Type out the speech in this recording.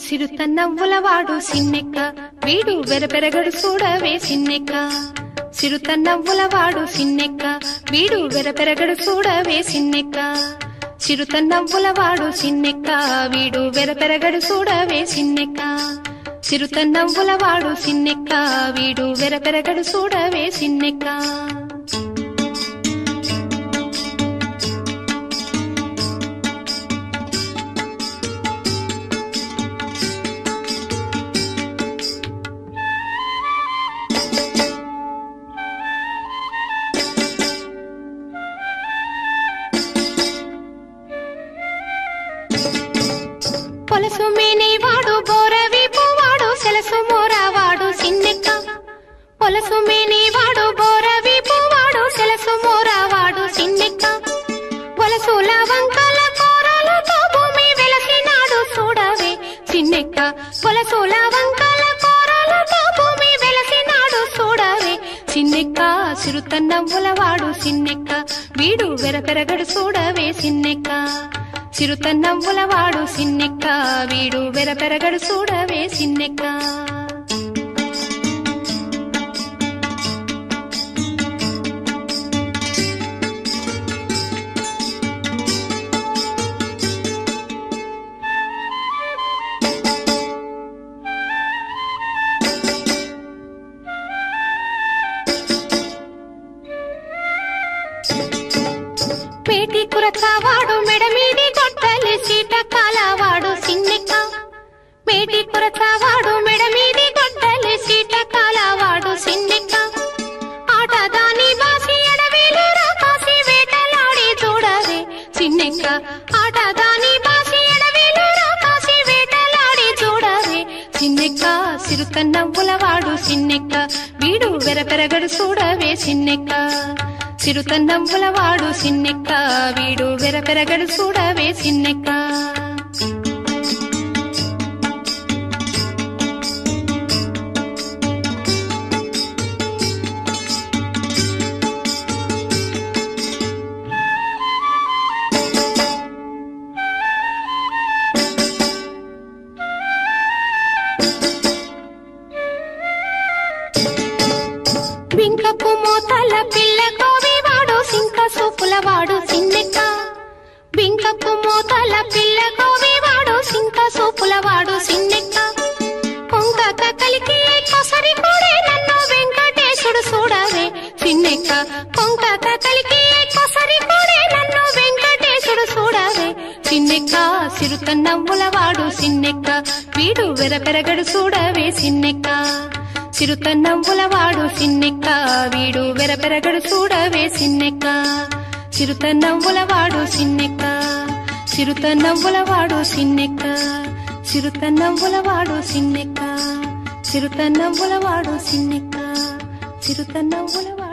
సిరుతన్నవ్వులవాడు సిన్నెక్క వీడు వెరపెరగడు చూడవే సిన్నెక్క. సిరుతన్నవ్వులవాడు సిన్నెక్క వీడు వెరపెరగడు చూడవే సిన్నెక్క. సిరుతన్నవ్వులవాడు సిన్నెక్క వీడు వెరపెరగడు చూడవే సిన్నెక్క. సిరుతన్నవ్వులవాడు సిన్నెక్క వీడు వెరపెరగడు చూడవే సిన్నెక్క. పొలసు మేనేవాడు బోరవీపువాడు సెలసు మోరావాడు సిన్నెక్క. పొలసు మేనేవాడు బోరవీపువాడు సెలసు మోరావాడు సిన్నెక్క. వలసుల వంకల కోరలతో భూమి వెలసినాడు చూడవే సిన్నెక్క. వలసుల వంకల కోరలతో భూమి వెలసినాడు చూడవే సిన్నెక్క. సిరుతన్నవ్వులవాడు సిన్నెక్క వీడు వెరపెరగడు చూడవే సిన్నెక్క. సిరుతన్నవ్వులవాడు సిన్నెక్క వీడు వెరపెరగడు చూడవే సిన్నెక్క. పేటి కురకావాడు మెడమీది గొట్టలి సీట కాలవాడు సిన్నెక్క. పేటి కురకావాడు మెడమీది గొట్టలి సీట కాలవాడు సిన్నెక్క. ఆటదాని బాసి ఎడవేలు రాకాసి వేటలాడి చూడవే సిన్నెక్క. ఆటదాని బాసి ఎడవేలు రాకాసి వేటలాడి చూడవే సిన్నెక్క. సిరుతన్నవ్వులవాడు సిన్నెక్క వీడు వెరపెరగడు చూడవే సిన్నెక్క. సిరుతన్నవ్వులవాడు సిన్నెక్క వీడు వెరపెరగడు చూడవే సిన్నెక్క. బింకపు మోతల పిల్ల కోవివాడు సింక సూపులవాడు సిన్నెక్క. బింకపు మోతల పిల్ల కోవివాడు సింక సూపులవాడు సిన్నెక్క. కొంక కలికి కొసరి కూడే నన్ను వెంకటేశుడు చూడవే సిన్నెక్క. కొంక కలికి కొసరి కూడే నన్ను వెంకటేశుడు చూడవే సిన్నెక్క. సిరుతన్నవ్వులవాడు సిన్నెక్క వీడు వెరపెరగడు చూడవే సిన్నెక్క. సిరుతన్నవ్వులవాడు సిన్నెక్క వీడు వెరపెరగడు చూడవే సిన్నెక్క. సిరుతన్నవ్వులవాడు సిన్నెక్క. సిరుతన్నవ్వులవాడు సిన్నెక్క. సిరుతన్నవ్వులవాడు సిన్నెక్క. సిరుతన్నవ్వులవాడు సిన్నెక్క. సిరుతన్నవ్వులవాడు